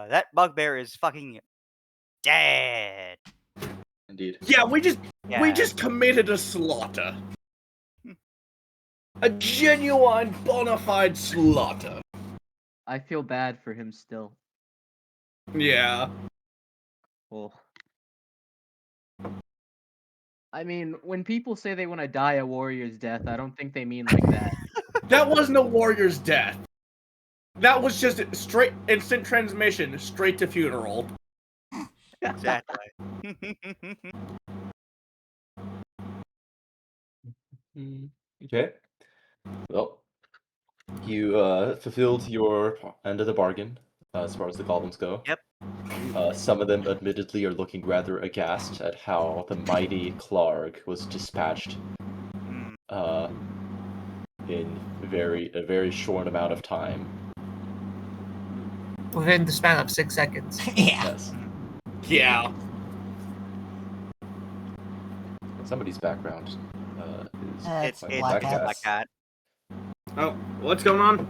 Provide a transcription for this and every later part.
that bugbear is fucking dead. Indeed. Yeah, we Yeah. just committed a slaughter. A genuine, bona fide slaughter. I feel bad for him still. Yeah. Oh. I mean, when people say they want to die a warrior's death, I don't think they mean like that. That wasn't a warrior's death. That was just straight instant transmission, straight to funeral. Exactly. Okay. Well, you fulfilled your end of the bargain as far as the goblins go. Yep. Some of them, admittedly, are looking rather aghast at how the mighty Clark was dispatched in a very short amount of time. Within the span of 6 seconds. Yeah. Yes. Yeah. Somebody's background is It's quite It's Black black Black cat. Cat. Oh, what's going on? You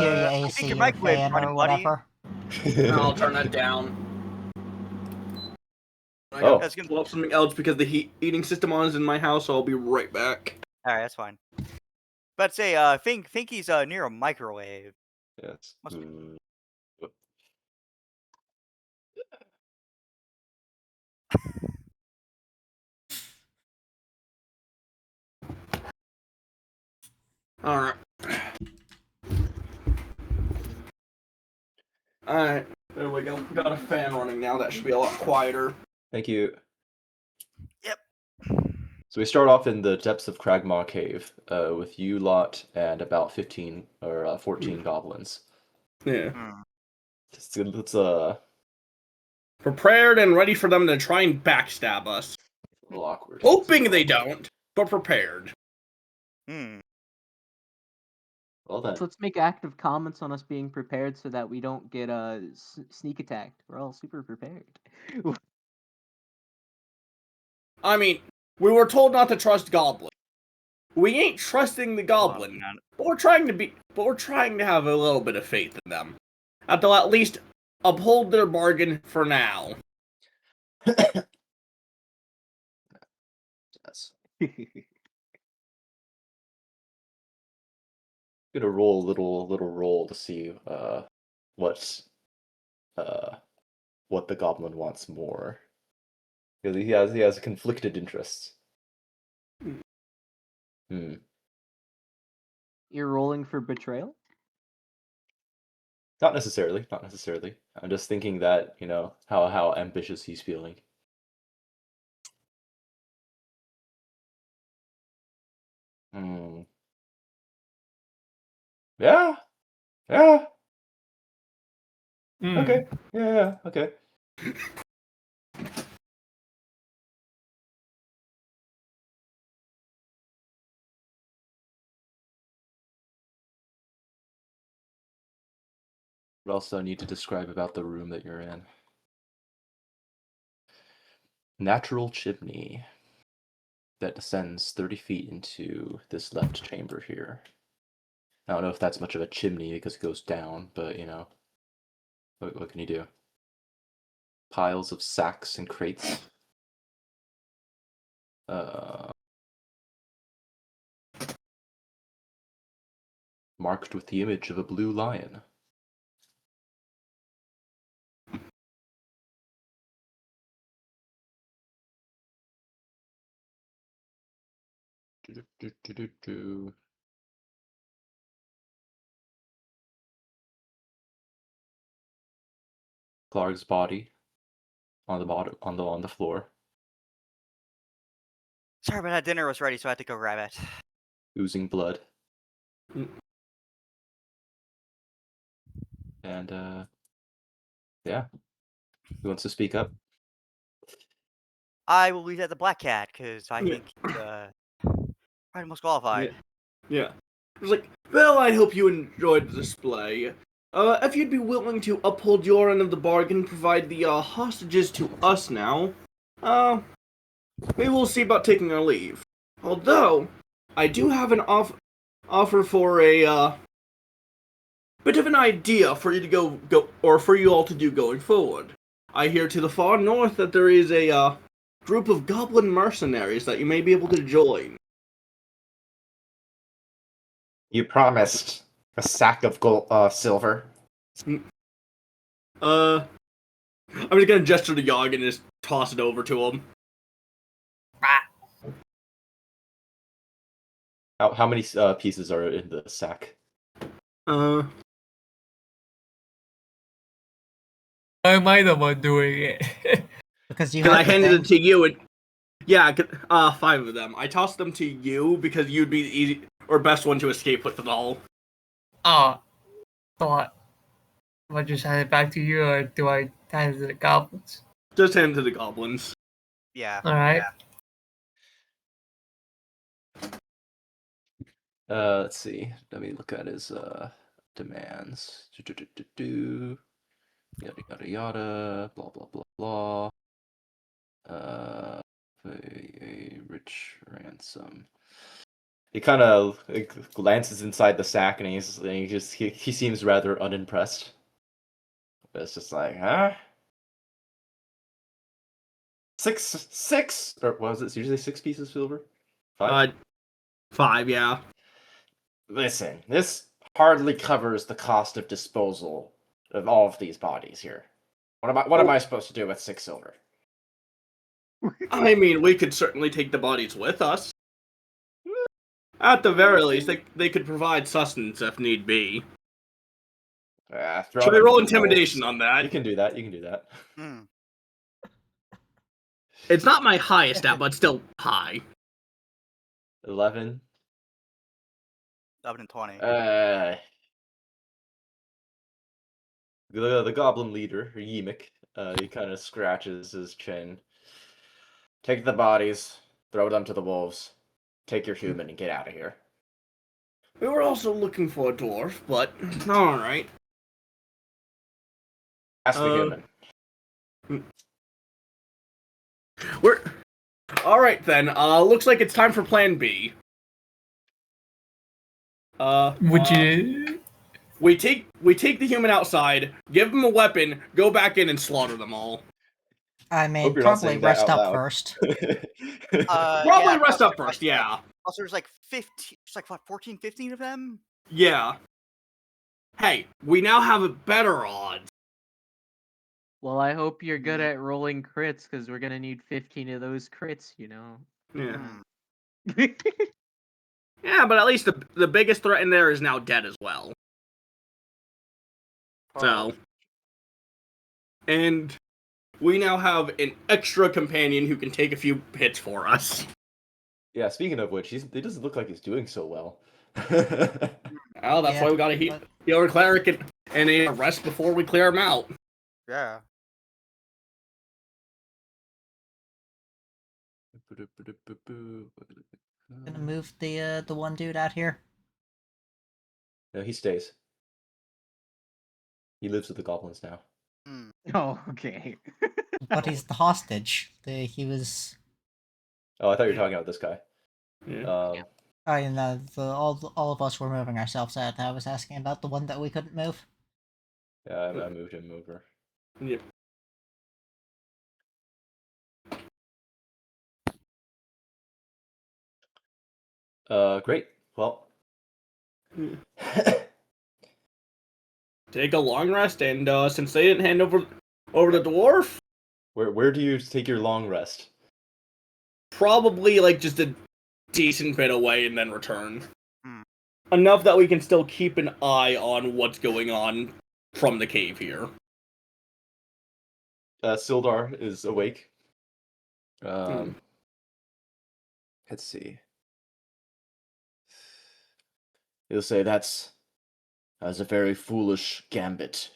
hear your I think AC your or microwave's fan running, or buddy. whatever. I'll turn that down. I Oh. gotta pull up something else because the heating system on is in my house, so I'll be right back. Alright, that's fine. But say, think he's near a microwave. Yes. Must be. Alright. Alright, there we go. Got a fan running now, that should be a lot quieter. Thank you. Yep. So we start off in the depths of Cragmaw Cave with you lot and about 15 or 14 goblins. Yeah. Let's Prepared and ready for them to try and backstab us. a little awkward. Hoping they don't, but prepared. Well then. So let's make active comments on us being prepared so that we don't get sneak attacked. We're all super prepared. I mean, we were told not to trust goblins. We ain't trusting the goblin, but we're trying to have a little bit of faith in them. And they'll at least uphold their bargain for now. Yes. Gonna roll a little roll to see what the goblin wants more. Because he has conflicted interests. You're rolling for betrayal? Not necessarily. I'm just thinking that, how ambitious he's feeling. Yeah. Okay. Yeah, okay. What else do I need to describe about the room that you're in? Natural chimney that descends 30 feet into this left chamber here. I don't know if that's much of a chimney because it goes down, but what can you do? Piles of sacks and crates. Marked with the image of a blue lion. Clark's body on the bottom, on the floor. Sorry, but that dinner was ready, so I had to go grab it. Oozing blood. And yeah. Who wants to speak up? I will leave that to Black Cat, because I think he's probably most qualified. Yeah. It was like, well, I hope you enjoyed the display. If you'd be willing to uphold your end of the bargain, provide the hostages to us now, we will see about taking our leave. Although, I do have an offer for a bit of an idea for you to go or for you all to do going forward. I hear to the far north that there is a group of goblin mercenaries that you may be able to join. You promised a sack of gold, silver. I'm just gonna gesture to Yog and just toss it over to him. How many pieces are in the sack? Uh, Why am I the one doing it? Because you Because I have the handed thing. it to you, and yeah, 5 of them. I tossed them to you because you'd be the easy or best one to escape with it all. Oh, thought. Do I just hand it back to you, or do I hand it to the goblins? Just hand it to the goblins. Yeah. Alright. Let's see. Let me look at his demands. Yada yada yada. Blah blah blah blah. A rich ransom. He kind of glances inside the sack and he seems rather unimpressed. But it's just like, huh? Six, or was it usually 6 pieces of silver? 5? 5, yeah. Listen, this hardly covers the cost of disposal of all of these bodies here. What am I supposed to do with 6 silver? I mean, we could certainly take the bodies with us. At the very least, they could provide sustenance if need be. Throw Should we them roll to the wolves. intimidation on that? You can do that. You can do that. Hmm. It's not my highest stat, but still high. 11. 11 and 20. The goblin leader, Yimik, he kind of scratches his chin. Take the bodies, throw them to the wolves. Take your human and get out of here. We were also looking for a dwarf, but alright. Ask the human. We're alright then. Looks like it's time for Plan B. Would you? We take the human outside, give them a weapon, go back in and slaughter them all. I Hope mean, you're not probably saying that rest out up loud. first. Probably rest plus up first, yeah. Also, there's like 15, it's like what, 14, 15 of them? Yeah. Hey, we now have better odds. Well, I hope you're good at rolling crits, because we're gonna need 15 of those crits, you know. Yeah. Hmm. Yeah, but at least the biggest threat in there is now dead as well. So. And we now have an extra companion who can take a few hits for us. Yeah, speaking of which, he doesn't look like he's doing so well. Well, that's why we gotta heal our cleric and a rest before we clear him out. Yeah. Gonna move the one dude out here. No, he stays. He lives with the goblins now. Hmm. Oh, okay. But he's the hostage. He was. Oh, I thought you were talking about this guy. Yeah. I know all of us were moving ourselves out. I was asking about the one that we couldn't move. Yeah, I moved him over. Yep. Great. Well. Take a long rest, and since they didn't hand over the dwarf, Where do you take your long rest? probably like just a decent bit away and then return. Hmm. Enough that we can still keep an eye on what's going on from the cave here. Sildar is awake. Let's see. He'll say that's a very foolish gambit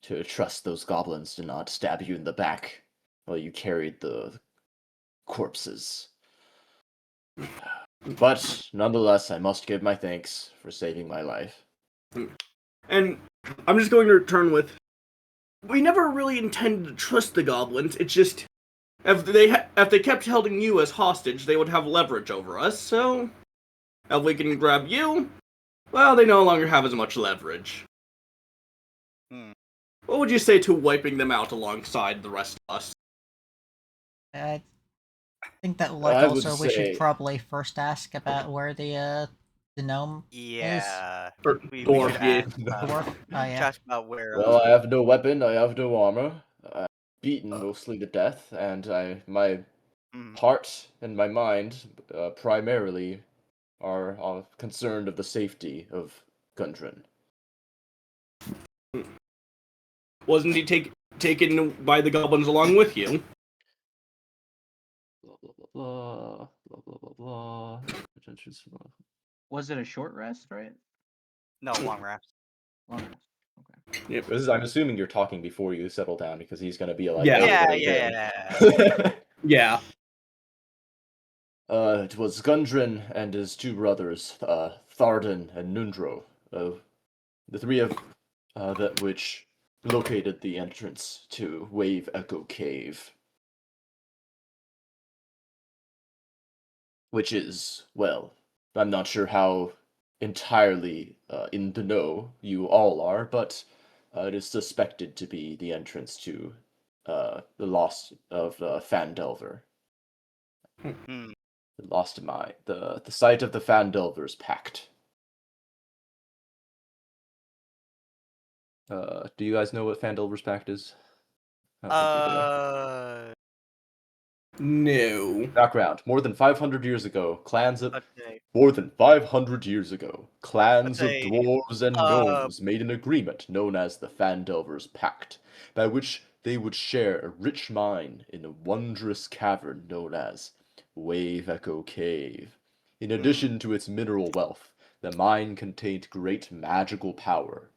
to trust those goblins to not stab you in the back while you carried the corpses. But nonetheless, I must give my thanks for saving my life. And I'm just going to return with, we never really intended to trust the goblins. It's just if they kept holding you as hostage, they would have leverage over us. So if we can grab you, well, they no longer have as much leverage. what would you say to wiping them out alongside the rest of us? I think that, I would also we should say- probably first ask about where the gnome Yeah. Or We dwarf, should yeah. ask, dwarf. Oh should yeah. ask about where. Well, I have no weapon, I have no armor. I'm beaten mostly to death, and my mm, heart and my mind primarily are concerned of the safety of Gundren. Wasn't he taken by the goblins along with you? Blah blah blah blah blah blah blah blah. Was it a short rest, right? no, long rest. Long rest. Okay. Yep. I'm assuming you're talking before you settle down because he's gonna be like, Yeah. "Hey, Yeah, what are you yeah. doing?" Yeah. It was Gundren and his two brothers, Thardan and Nundro, the three of that which located the entrance to Wave Echo Cave, which is, well, I'm not sure how entirely in the know you all are, but it is suspected to be the entrance to the lost of Phandelver. Hmm. The lost mine, the site of the Phandelver's pact. Do you guys know what Phandelver's pact is? I don't think you do. No. Background: more than 500 years ago, clans of Let's say, more than 500 years ago, clans of say, dwarves and uh, gnomes made an agreement known as the Phandelver's Pact, by which they would share a rich mine in a wondrous cavern known as Wave Echo Cave. In addition to its mineral wealth, the mine contained great magical power.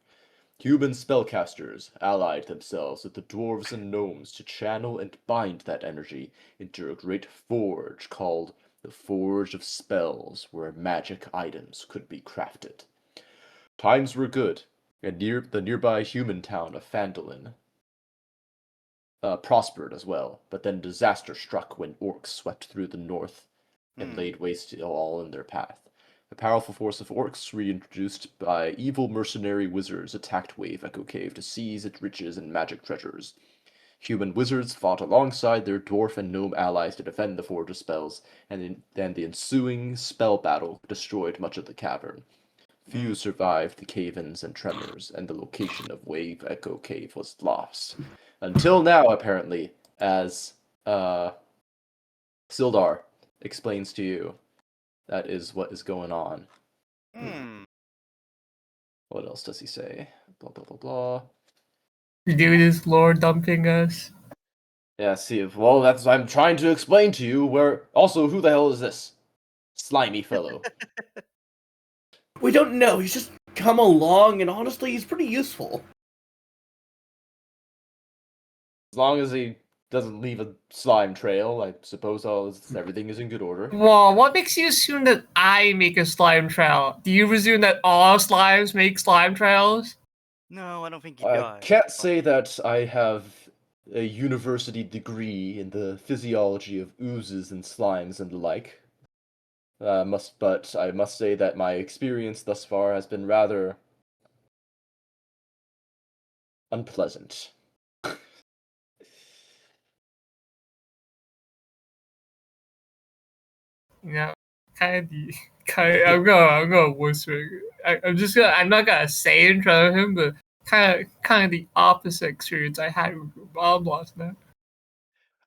Human spellcasters allied themselves with the dwarves and gnomes to channel and bind that energy into a great forge called the Forge of Spells, where magic items could be crafted. Times were good, and the nearby human town of Phandalin prospered as well, but then disaster struck when orcs swept through the north and laid waste to all in their path. A powerful force of orcs, reintroduced by evil mercenary wizards, attacked Wave Echo Cave to seize its riches and magic treasures. Human wizards fought alongside their dwarf and gnome allies to defend the Forge of Spells, and then the ensuing spell battle destroyed much of the cavern. Few survived the cave-ins and tremors, and the location of Wave Echo Cave was lost. Until now, apparently, as Sildar explains to you. That is what is going on. What else does he say? Blah, blah, blah, blah. The dude is lore dumping us. Yeah, see, well, that's I'm trying to explain to you where... Also, who the hell is this? Slimy fellow. We don't know. He's just come along, and honestly, he's pretty useful. As long as he doesn't leave a slime trail, I suppose everything is in good order. Well, what makes you assume that I make a slime trail? Do you presume that all slimes make slime trails? No, I don't think he I does. can't say that I have a university degree in the physiology of oozes and slimes and the like. But I must say that my experience thus far has been rather unpleasant. You know, I'm gonna whisper. I'm not gonna say it in front of him, but kind of the opposite experience I had with your mom last night.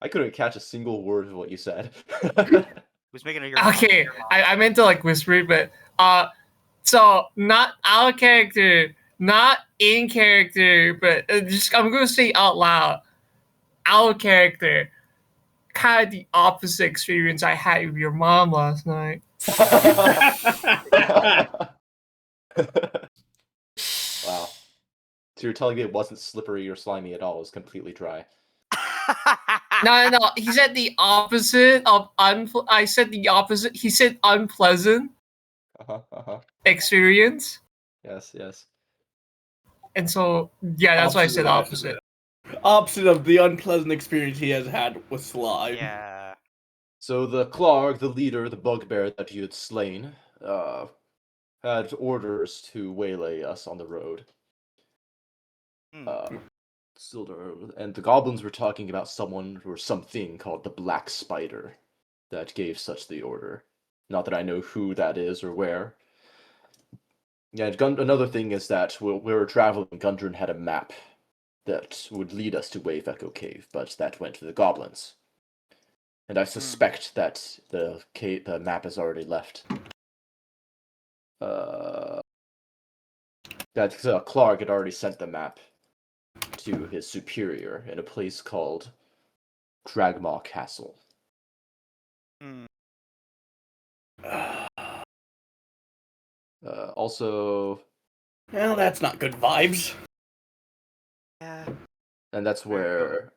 I couldn't catch a single word of what you said. Who's making your Okay, I meant to like whisper it, but so not our character, not in character, but just I'm gonna say out loud, our character, kind of the opposite experience I had with your mom last night. Wow. So you're telling me it wasn't slippery or slimy at all, it was completely dry. No. He said the opposite of I said the opposite. He said unpleasant experience. Yes. And so, yeah, that's why I said opposite. Opposite of the unpleasant experience he has had with slime. Yeah. So the Clark, the leader, the bugbear that you had slain, had orders to waylay us on the road. Sildar, and the goblins were talking about someone or something called the Black Spider that gave such the order. Not that I know who that is or where. Yeah, another thing is that we were traveling, Gundren had a map that would lead us to Wave Echo Cave, but that went to the goblins. And I suspect that the map has already left. That Clark had already sent the map to his superior in a place called Dragmaw Castle. Also... Well, that's not good vibes. Yeah. And that's where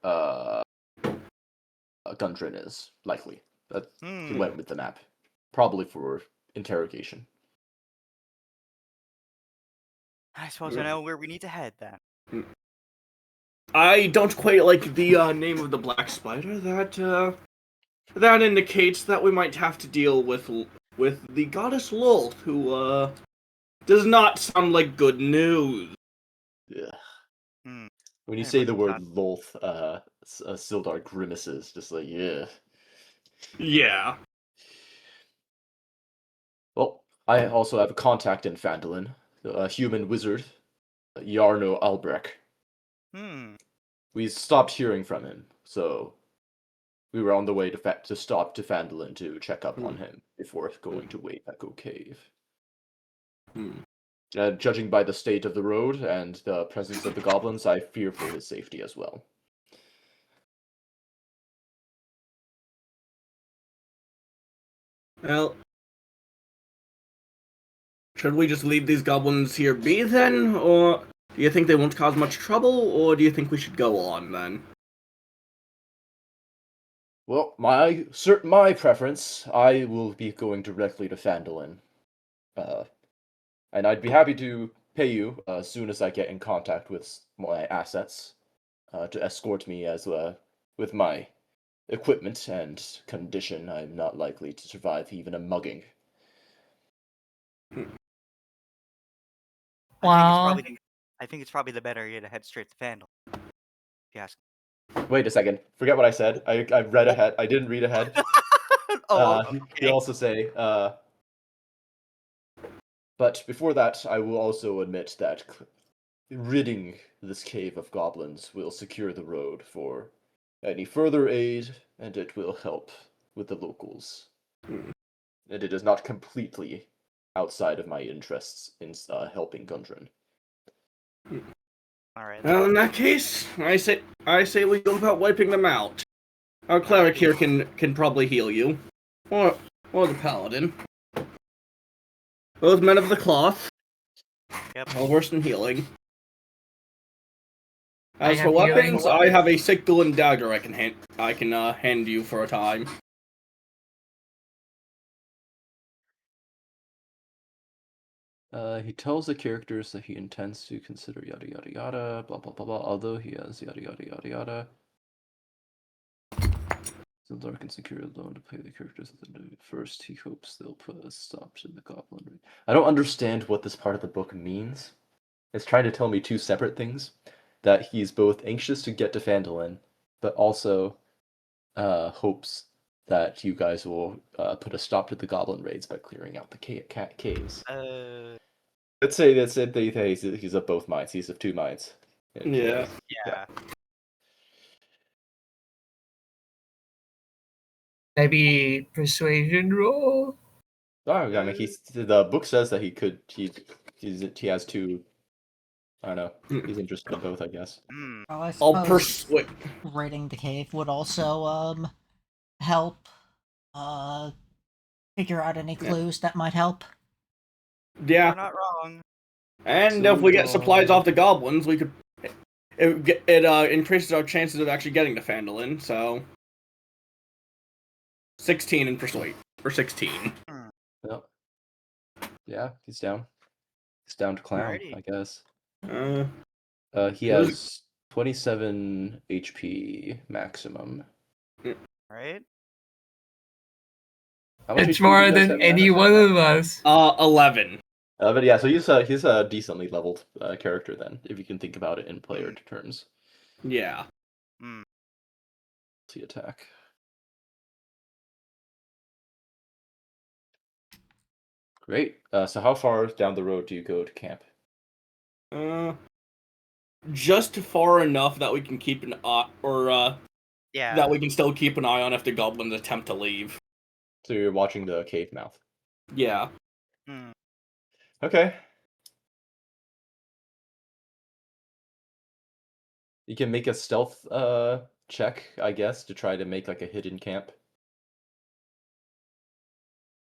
Gundren is, likely. He went with the map. Probably for interrogation. I suppose I know where we need to head then. I don't quite like the name of the Black Spider. That indicates that we might have to deal with the goddess Lolth, who does not sound like good news. Yeah. Hmm. When you Very say much the word not. Lolth, Sildar grimaces, just like, yeah. Yeah. Well, I also have a contact in Phandelver, a human wizard, Yarno Albrecht. We stopped hearing from him, so we were on the way to stop to Phandelver to check up on him before going to Wave Echo Cave. Judging by the state of the road and the presence of the goblins, I fear for his safety as well. Well, should we just leave these goblins here be then, or do you think they won't cause much trouble, or do you think we should go on then? Well, my preference, I will be going directly to Phandelver. And I'd be happy to pay you as soon as I get in contact with my assets to escort me with my equipment and condition. I'm not likely to survive even a mugging. Wow. I think it's probably the better idea to head straight to Phandalin. If you ask. Wait a second. Forget what I said. I read ahead. I didn't read ahead. Okay. You also say, but before that, I will also admit that ridding this cave of goblins will secure the road for any further aid, and it will help with the locals. And it is not completely outside of my interests in helping Gundren. All right. Well, in that case, I say we go about wiping them out. Our cleric here can probably heal you, or the paladin. Both men of the cloth. Yep. Well versed in healing. As I for have healing. weapons, I have a sickle and dagger I can hand you for a time. He tells the characters that he intends to consider yada yada yada, blah blah blah blah, although he has yada yada yada yada. Sildar can secure a loan to pay the characters at the first. He hopes they'll put a stop to the goblin raid. I don't understand what this part of the book means. It's trying to tell me two separate things. That he's both anxious to get to Phandelver, but also hopes that you guys will put a stop to the goblin raids by clearing out the caves. Let's say that he's of both minds. He's of two minds. Yeah. Maybe persuasion roll. Oh, I mean, the book says that he has two. I don't know. He's interested in both, I guess. Well, I I'll suppose persuade. raiding the cave would also help figure out any clues that might help. Yeah. You're not wrong. And So if we get supplies off the goblins, we could. It increases our chances of actually getting to Phandalin. So 16 in persuade or 16. Yep. Yeah, he's down. He's down to clown, Alrighty. I guess. He what is has 27 HP maximum. Right? How much It's HP do you more guys than have any maximum? one of us. 11. But yeah, so he's a decently leveled character then, if you can think about it in player terms. Yeah. Hmm. See attack. Great. So how far down the road do you go to camp? Just far enough that we can keep an eye, or Yeah. that we can still keep an eye on if the goblins attempt to leave. So you're watching the cave mouth. Yeah. Hmm. Okay. You can make a stealth check, I guess, to try to make like a hidden camp.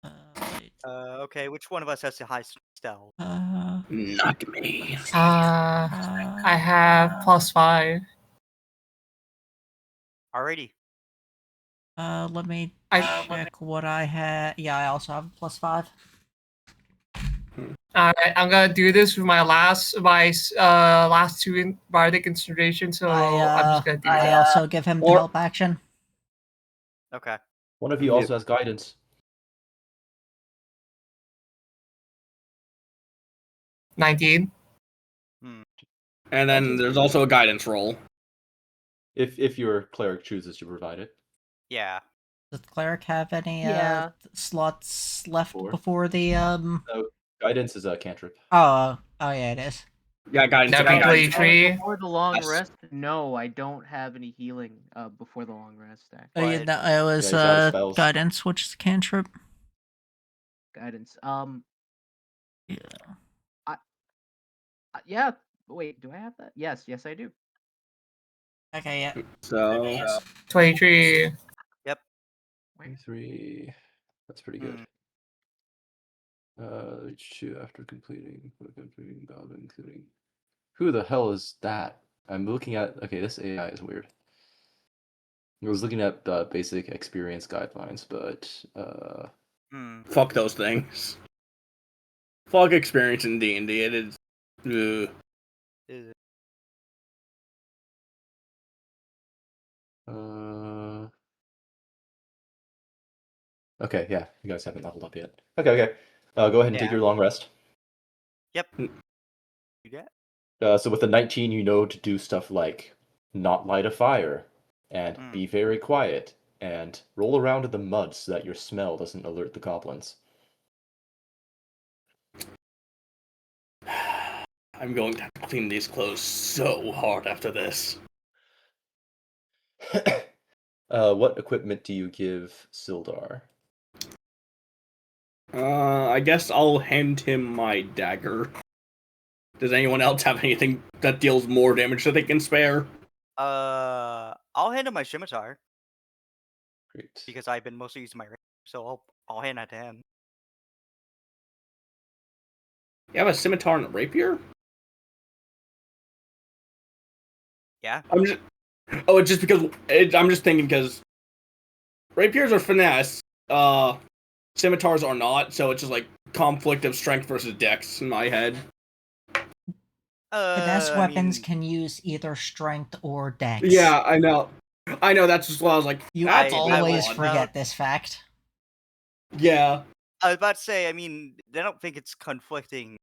Wait. Okay, which one of us has the high stealth? Not me. I have +5. Alrighty. Let me I check what I had. Yeah, I also have a +5. Alright, I'm gonna do this with my last two bardic consideration, so I'm just gonna do I that. also give him the Or- help action. Okay. One of you also has guidance. 19. Hmm. And then 19's there's pretty also good. a guidance roll. If your cleric chooses to provide it. Yeah. Does the cleric have any Yeah. slots left 4. before the So guidance is a cantrip. Oh yeah, it is. Yeah, guidance. That'd be guidance. 23. Before the long Yes. rest, no, I don't have any healing before the long rest. Oh, yeah, What? no, it was Yeah, he's out of spells. guidance, which is cantrip. Guidance. Yeah. Yeah. Wait, do I have that? Yes, I do. Okay, yeah. So 23. 23. That's pretty good. Reach 2 after completing goblin, including. Who the hell is that? I'm looking at. Okay, this AI is weird. I was looking at basic experience guidelines, but fuck those things. Fuck experience in D&D. It is. Is it- okay, yeah, you guys haven't leveled up yet. Okay. Go ahead and take Yeah. your long rest. Yep. You get? So with the 19, you know to do stuff like not light a fire, and be very quiet, and roll around in the mud so that your smell doesn't alert the goblins. I'm going to have to clean these clothes so hard after this. What equipment do you give Sildar? I guess I'll hand him my dagger. Does anyone else have anything that deals more damage that they can spare? I'll hand him my scimitar Great. because I've been mostly using my rapier, so I'll hand that to him. You have a scimitar and a rapier? Yeah. It's just because I'm just thinking because rapiers are finesse, scimitars are not, so it's just like conflict of strength versus dex in my head. Finesse weapons mean, can use either strength or dex. Yeah, I know. That's just why I was like, You that's always odd. forget this fact. Yeah. I was about to say, I mean, I don't think it's conflicting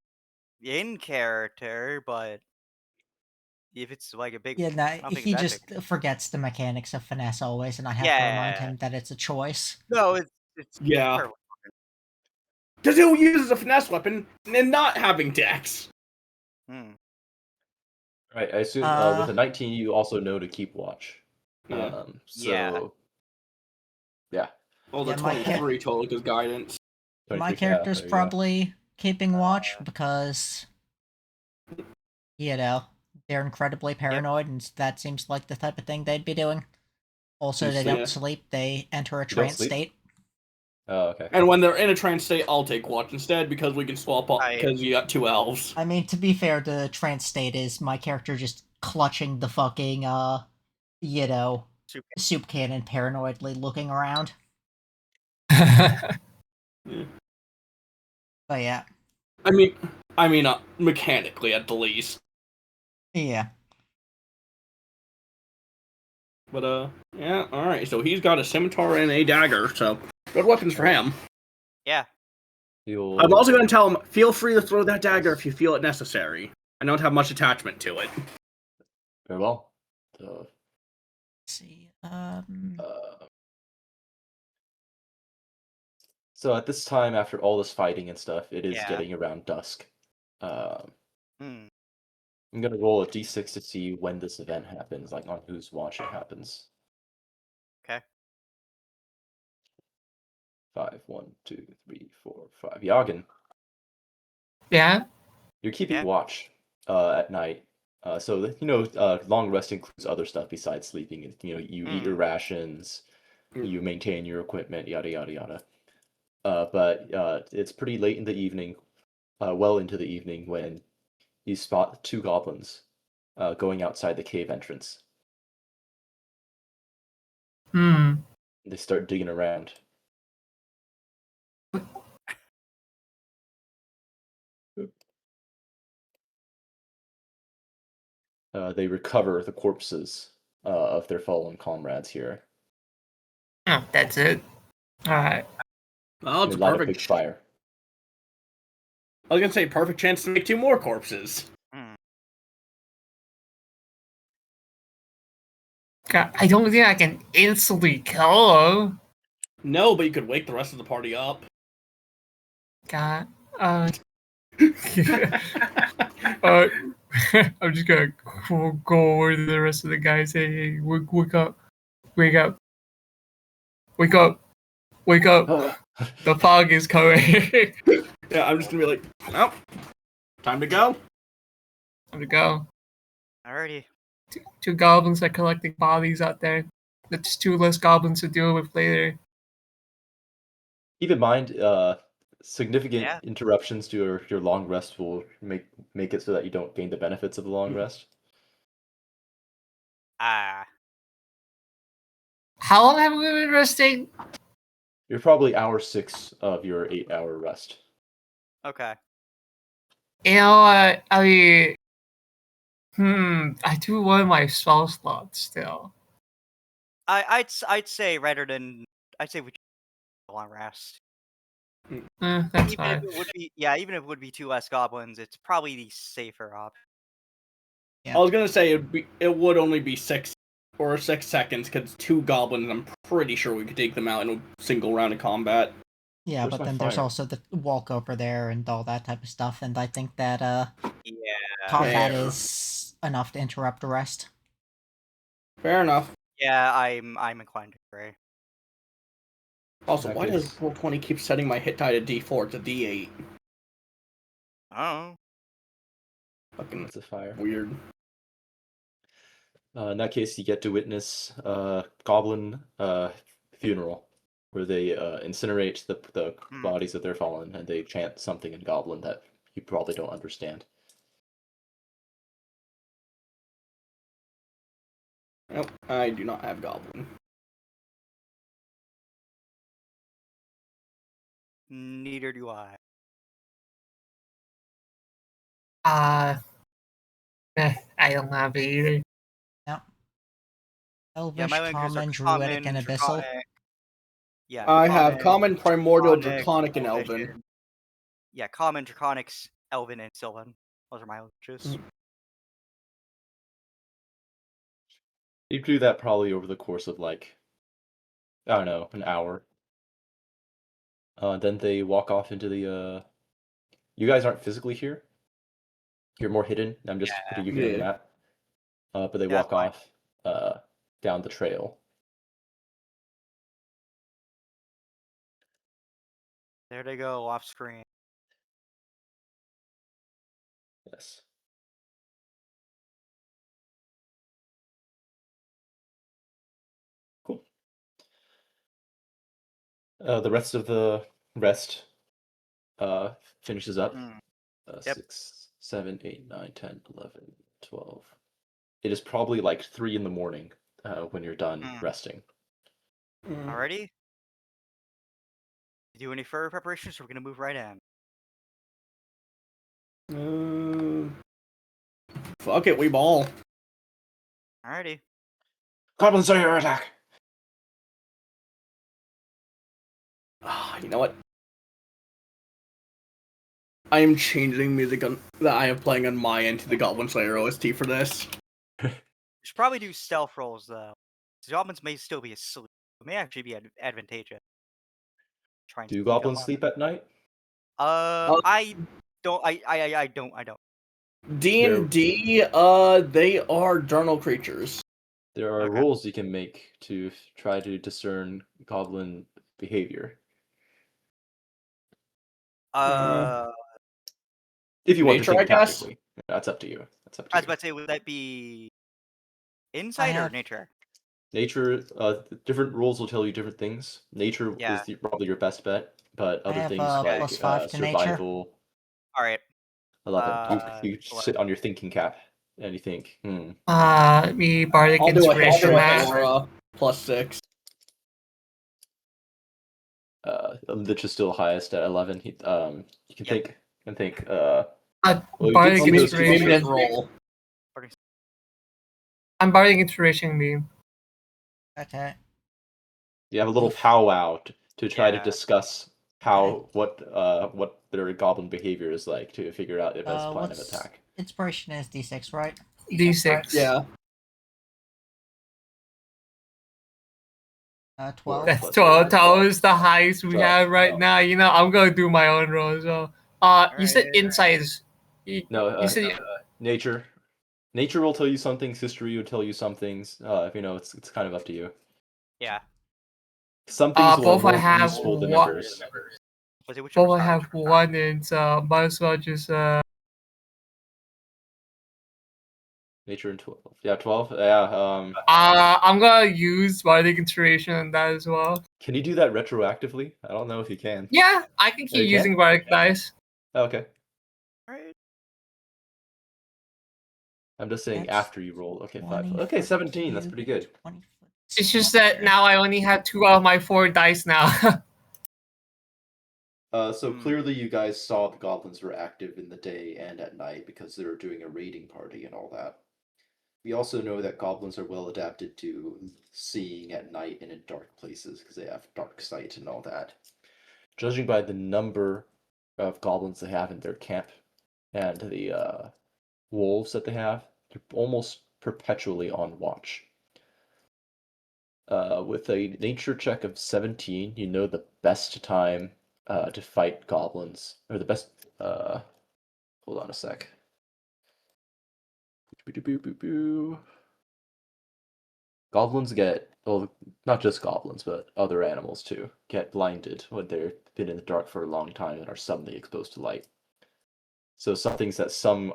in character, but if it's like a big, Yeah, I no, don't think he it's that just big. forgets the mechanics of finesse always, and I have to remind Yeah. him that it's a choice. No, it's Yeah. perfect. Because who uses a finesse weapon and not having dex? Right, I assume with a 19 you also know to keep watch. Yeah. So yeah. Well, the Yeah, my 23 total is guidance. My 23, character's there you go. probably keeping watch because, you know, they're incredibly paranoid, and that seems like the type of thing they'd be doing. Also, You they sleep? don't sleep, they enter a You don't trance sleep? state. Oh, okay. And when they're in a trance state, I'll take watch instead because we can swap up because you got 2 elves. I mean, to be fair, the trance state is my character just clutching the fucking, you know, soup cannon paranoidly looking around. But yeah. I mean, mechanically at the least. Yeah. But yeah, all right. So he's got a scimitar and a dagger. So good weapons for him. Yeah. I'm also going to tell him, feel free to throw that dagger if you feel it necessary. I don't have much attachment to it. Very well. the Let's see. So at this time, after all this fighting and stuff, it is Yeah. getting around dusk. I'm Hmm. gonna roll a d6 to see when this event happens, like on whose watch it happens. Okay. 5, 1, 2, 3, 4, 5. Yagen, Yeah. you're keeping Yeah. watch at night. Long rest includes other stuff besides sleeping. You eat your rations, you maintain your equipment, yada yada yada. But it's pretty late in the evening, well into the evening, when you spot 2 goblins going outside the cave entrance. Hmm. They start digging around. They recover the corpses of their fallen comrades here. Oh, that's it. All right. Oh, They it's a light a perfect. big fire. I was gonna say perfect chance to make 2 more corpses. God, I don't think I can instantly kill him. No, but you could wake the rest of the party up. God. I'm just gonna go over to the rest of the guys. Hey, wake up, wake up, wake up, wake up. The fog is coming. Yeah, I'm just gonna be like, oh, time to go. Time to go. Alrighty. Two goblins are collecting bodies out there. That's 2 less goblins to deal with later. Keep in mind, significant Yeah. interruptions to your long rest will make it so that you don't gain the benefits of the long rest. Ah. How long have we been resting? You're probably hour 6 of your 8-hour rest. Okay. You know what? I do want my spell slot still. I'd say I'd say we take a long rest. That's Even if fine. it would be even if it would be 2 less goblins, it's probably the safer option. Yeah. I was gonna say it would only be 6 seconds because 2 goblins. I'm pretty sure we could take them out in a single round of combat. Yeah, Where's but my then there's fire? also the walk over there and all that type of stuff, and I think that Yeah. combat Fair. is enough to interrupt the rest. Fair enough. Yeah, I'm inclined to agree. Also, In that why does case- Roll20 keep setting my hit die to D4 to D8? Oh. Fucking That's a fire. weird. In that case, you get to witness goblin funeral, where they incinerate the bodies of their fallen, and they chant something in goblin that you probably don't understand. Nope, I do not have goblin. Neither do I. I don't have it either. Yep. Yeah, Elvish, my linkers are common, druidic, and abyssal. draconic. Yeah, I have common, primordial, draconic, and elvish, elven. Yeah, common, draconic, elven, and sylvan. Those are my linkers. You do that probably over the course of I don't know, an hour. Then they walk off into the. You guys aren't physically here. You're more hidden. I'm just putting you here on the map. But they Yeah, walk off down the trail. There they go, off screen. Yes. Cool. The rest of the rest finishes up. Yep. 6, 7, 8, 9, 10, 11, 12. It is probably like 3 in the morning when you're done resting. Alrighty. Do any further preparations? We're gonna move right in. Fuck it, we ball. Alrighty. Goblins are your attack! You know what? I am changing music that I am playing on my end to the Goblin Slayer OST for this. should probably do stealth rolls though. The goblins may still be asleep. It may actually be advantageous. Try and Do sneak up goblins on sleep at night? I don't. I don't. D There, and D, they are diurnal creatures. there are Okay. rolls you can make to try to discern goblin behavior. If you want to Nature, I think guess? tactically, that's up to you. That's up to I was you. about to say, would that be I insight or have nature? Nature, different rules will tell you different things. Nature Yeah. is probably your best bet, but I other have things like +5 to nature. survival, All right. 11. You 11. sit on your thinking cap and you think, Me bardic I'll do a inspiration history hat. for +6. Lich is still highest at 11. You can Yep. think and think. Uh, Well, you bardic did see those two inspiration. Maybe didn't pictures. roll. I'm bardic inspiration beam. Okay. You have a little Oof. powwow to try to Yeah. discuss what their goblin behavior is like to figure out if it's plan of What's attack. inspiration is D6, right? D6. Yeah. 12. That's Plus 12. That 12. was the highest we 12. have right now. You know, I'm gonna do my own roll. So, you said Alright. insights. No, You said nature. Nature will tell you some things. History will tell you some things. It's kind of up to you. Yeah. Some things will both be I more have useful than one. others. Was it whichever Both I side? have one, and so might as well just Nature and 12. Yeah, 12. Yeah. I'm gonna use bardic inspiration on that as well. Can you do that retroactively? I don't know if you can. Yeah, I can Oh, keep you using can? bardic dice. Oh, okay. Alright. I'm just saying That's after you roll. Okay, 5. 20 Okay, foot 17. That's cube, pretty good. 20 foot It's just square. that now I only have 2 out of my 4 dice now. So clearly you guys saw the goblins were active in the day and at night because they were doing a raiding party and all that. We also know that goblins are well adapted to seeing at night and in dark places because they have dark sight and all that. Judging by the number of goblins they have in their camp and the wolves that they have, they're almost perpetually on watch. With a nature check of 17, you know the best time to fight goblins, or the best. Hold on a sec. Goblins get, well, not just goblins, but other animals too, get blinded when they've been in the dark for a long time and are suddenly exposed to light. So some things that some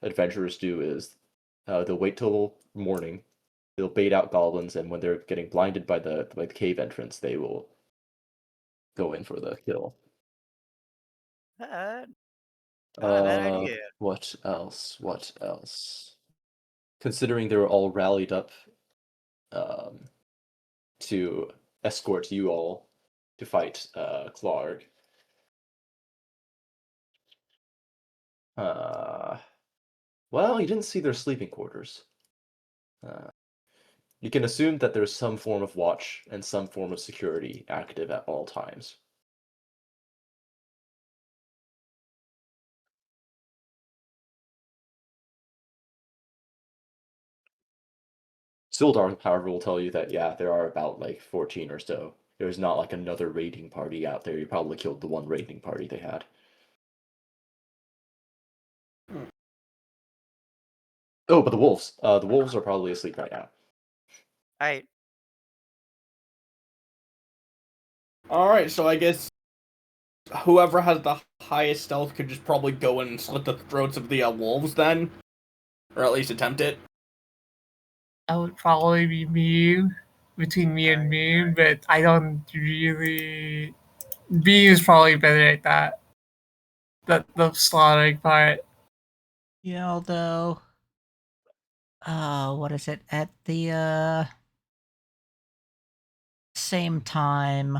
adventurers do is they'll wait till morning, they'll bait out goblins, and when they're getting blinded by the cave entrance, they will go in for the kill. Not a bad idea. What else? What else? Considering they were all rallied up to escort you all to fight Clark. Well, you didn't see their sleeping quarters. You can assume that there's some form of watch and some form of security active at all times. Sildar, however, will tell you that, yeah, there are about like 14 or so. There's not like another raiding party out there. You probably killed the one raiding party they had. Oh, but the wolves. The wolves are probably asleep right now. Alright. Alright, so I guess whoever has the highest stealth could just probably go in and slit the throats of the wolves then? Or at least attempt it? That would probably be me, between me and me, but I don't really. B is probably better at that. The slaughtering part. Yeah, although, what is it? At the same time,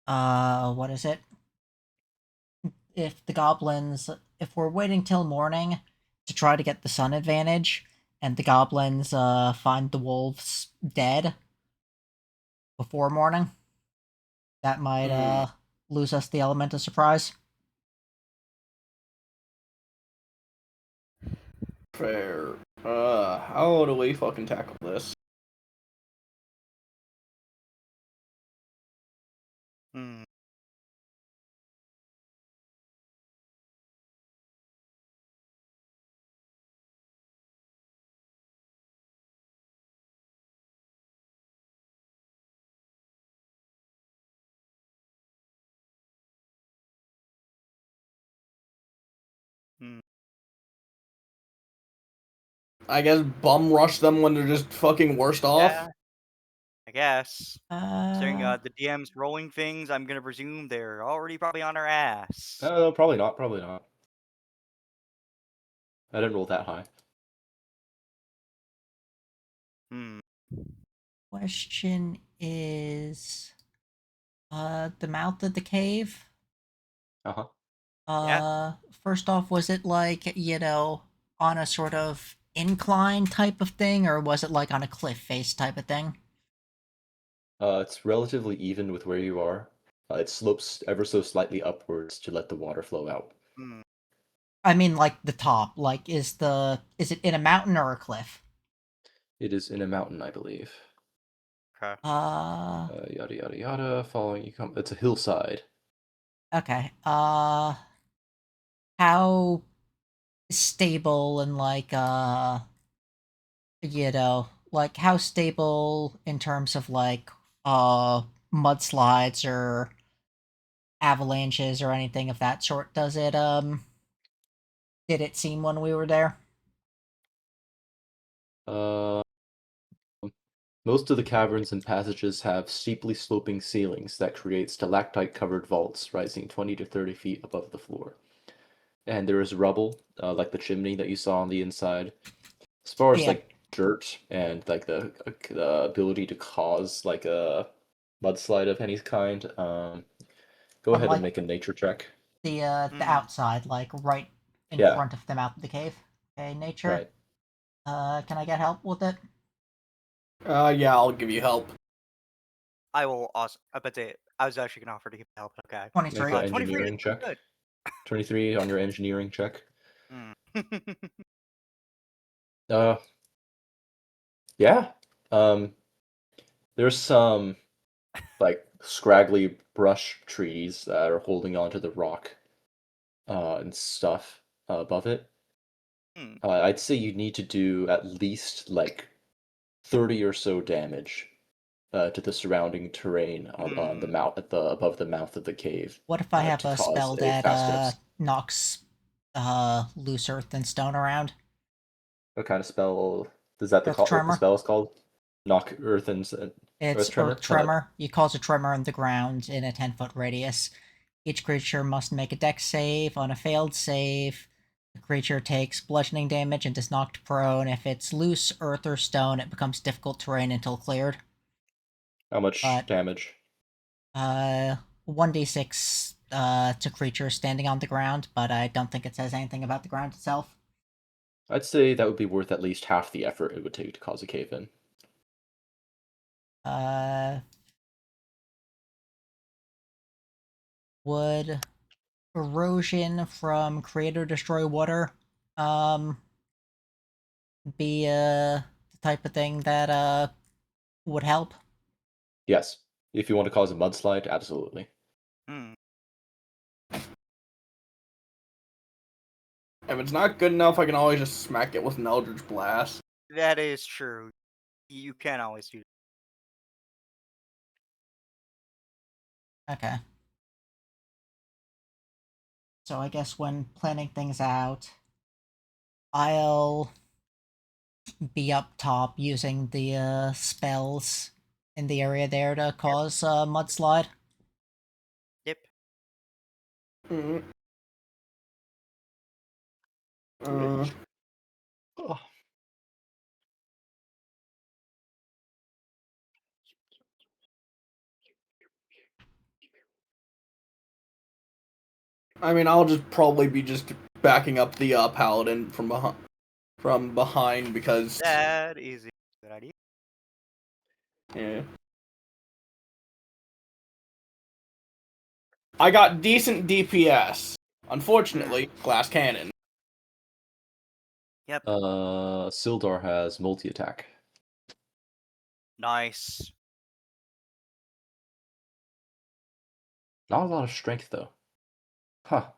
what is it? If the goblins, if we're waiting till morning to try to get the sun advantage, and the goblins find the wolves dead before morning, that might lose us the element of surprise. Fair. How do we fucking tackle this? Hmm. Hmm. I guess bum rush them when they're just fucking worst off. Yeah, I guess. Considering Uh, the DM's rolling things, I'm gonna presume they're already probably on our ass. Probably not. Probably not. I didn't roll that high. Hmm. question is, the mouth of the cave. Uh-huh. First off, was it like, on a sort of incline type of thing, or was it like on a cliff face type of thing? It's relatively even with where you are. It slopes ever so slightly upwards to let the water flow out. Hmm. I mean, like the top. Like, is it in a mountain or a cliff? It is in a mountain, I believe. Okay. Yada yada yada. Following you come. It's a hillside. Okay. How stable and like how stable in terms of like mudslides or avalanches or anything of that sort did it seem when we were there? Uh, Most of the caverns and passages have steeply sloping ceilings that create stalactite-covered vaults rising 20 to 30 feet above the floor. And there is rubble, like the chimney that you saw on the inside. As far as Yeah, like dirt and like the ability to cause like a mudslide of any kind, go from ahead and like make a nature check. the Hmm. outside, like right in Yeah, front of the mouth of the cave. Okay, nature. right. Can I get help with it? Yeah, I'll give you help. I will also. I bet they. I was actually gonna offer to give help. Okay. Make 23. an 23 is engineering pretty check. good. 23 on your engineering check. Hmm. Uh, yeah. Um, there's some like scraggly brush trees that are holding onto the rock and stuff above it. Hmm. I'd say you need to do at least like 30 or so damage to the surrounding terrain on the Hmm. mouth at the above the mouth of the cave What if I have to a cause spell a that fast enough. knocks loose earth and stone around? What kind of spell is that? Earth What the tremor. spell is called? Knock earth and It's earth Earth tremor. Tremor. You cause a tremor in the ground in a 10-foot radius. Each creature must make a dex save. On a failed save, the creature takes bludgeoning damage and is knocked prone. If it's loose, earth, or stone, it becomes difficult terrain until cleared. How much But, damage? 1d6 to creatures standing on the ground, but I don't think it says anything about the ground itself. I'd say that would be worth at least half the effort it would take to cause a cave in. Uh, would erosion from create or destroy water be the type of thing that would help? Yes, if you want to cause a mudslide, absolutely. Hmm. If it's not good enough, I can always just smack it with an Eldritch Blast. That is true. You can always do. Okay. So I guess when planning things out, I'll be up top using the spells in the area there to cause a mudslide. Yep. Mm. Uh, Oh. I mean, I'll just probably be just backing up the paladin from behind because That is a good idea. yeah. I got decent DPS. Hmm. Unfortunately, glass cannon. Yep. Sildar has multi-attack. Nice. Not a lot of strength, though. Huh.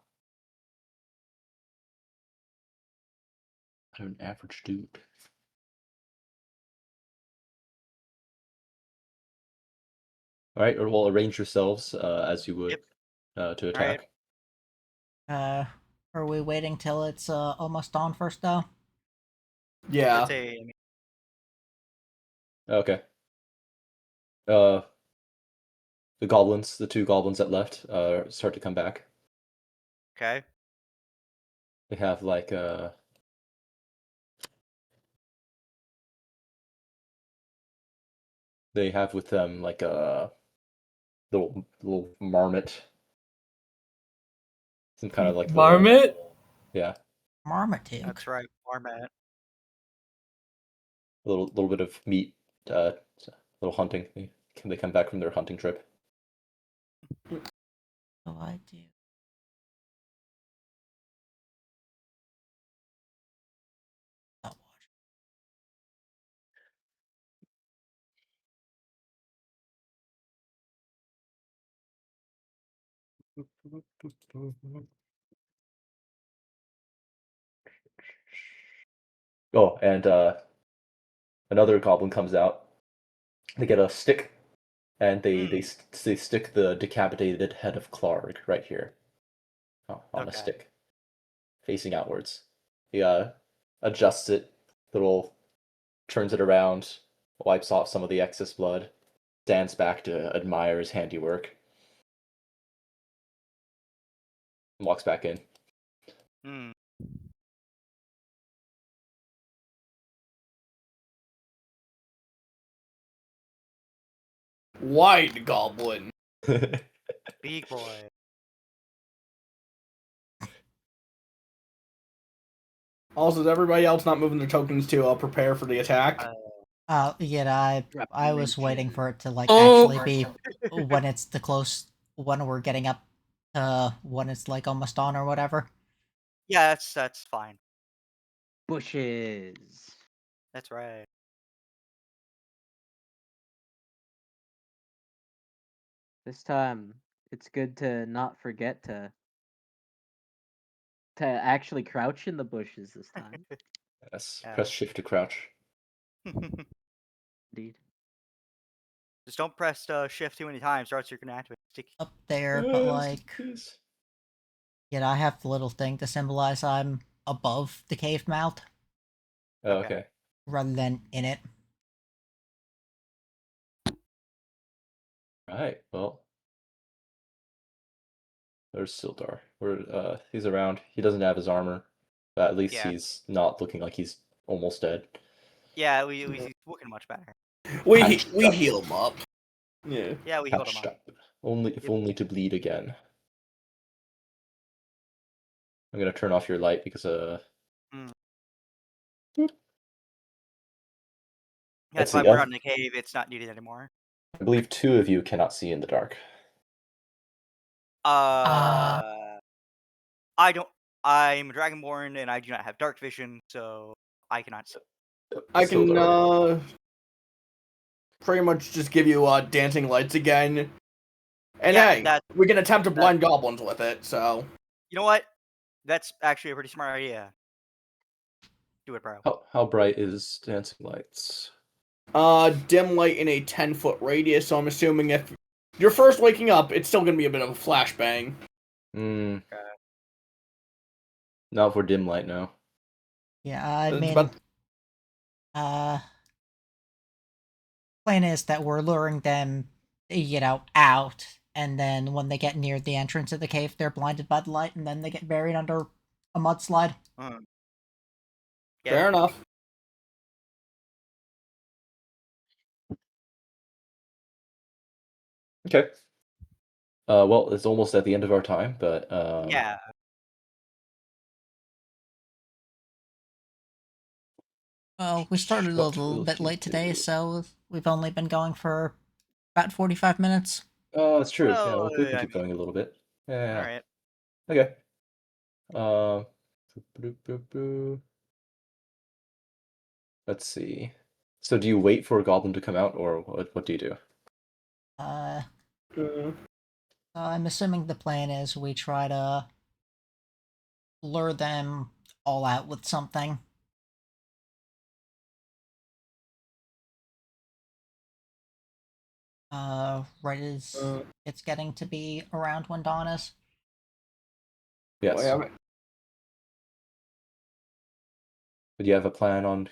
I'm an average dude. Alright, well, arrange yourselves as you would to attack. Are we waiting till it's almost dawn first, though? Yeah. Let's say, I mean, Okay. The two goblins that left, start to come back. okay. They have like they have with them like a little marmot. Some kind of like little, Marmot? yeah, Marmaduke. That's right, Marmot. a little bit of meat, little hunting. They come back from their hunting trip. So I do. Oh, Oh, and another goblin comes out. They get a stick, and they stick the decapitated head of Clark right here, on a Okay. stick, facing outwards. He adjusts it, turns it around, wipes off some of the excess blood, stands back to admire his handiwork, and walks back in. Hmm. White goblin. Big boy. Also, is everybody else not moving their tokens to prepare for the attack? Yeah, Drop I was waiting mention. for it to like Oh. actually be when it's the close when we're getting up when it's like almost dawn or whatever. Yeah, that's fine. Bushes. That's right. This time, it's good to not forget to actually crouch in the bushes this time. Yes, Yeah. press shift to crouch. Indeed. Just don't press shift too many times, or else you're gonna activate sticky. Up there, but like Please. I have the little thing to symbolize I'm above the cave mouth Oh, Okay. okay. rather than in it. Alright, well. There's Sildar. He's around. He doesn't have his armor, but at least Yeah. he's not looking like he's almost dead. Yeah, he's looking much better. We Patched we up. heal him up. Yeah. Yeah, we healed him Patched up. up. If Yep. only to bleed again. I'm gonna turn off your light because That's let's why see. we're out in the cave. It's not needed anymore. I believe two of you cannot see in the dark. I don't. I'm a dragonborn, and I do not have dark vision, so I cannot see. I can Sildar. pretty much just give you dancing lights again. And Yeah, hey, we can attempt to blind goblins with it, so. You know what? That's actually a pretty smart idea. Do it, bro. How bright is dancing lights? Dim light in a 10-foot radius, so I'm assuming if you're first waking up, it's still gonna be a bit of a flashbang. Okay. Not for dim light, no. Yeah, I mean, But plan is that we're luring them, out, and then when they get near the entrance of the cave, they're blinded by the light, and then they get buried under a mudslide. Yeah. fair enough. Okay. Well, it's almost at the end of our time, but Yeah. Well, we started a what little will bit he late today, do? so we've only been going for about 45 minutes. Oh, that's true. Yeah, Well, we can I keep mean, going a little bit. Yeah. all right. Okay. Um. Let's see. So do you wait for a goblin to come out, or what do you do? Mm. I'm assuming the plan is we try to lure them all out with something. Right as it's getting to be around when dawn is. Yes. Wait, Do you have a plan on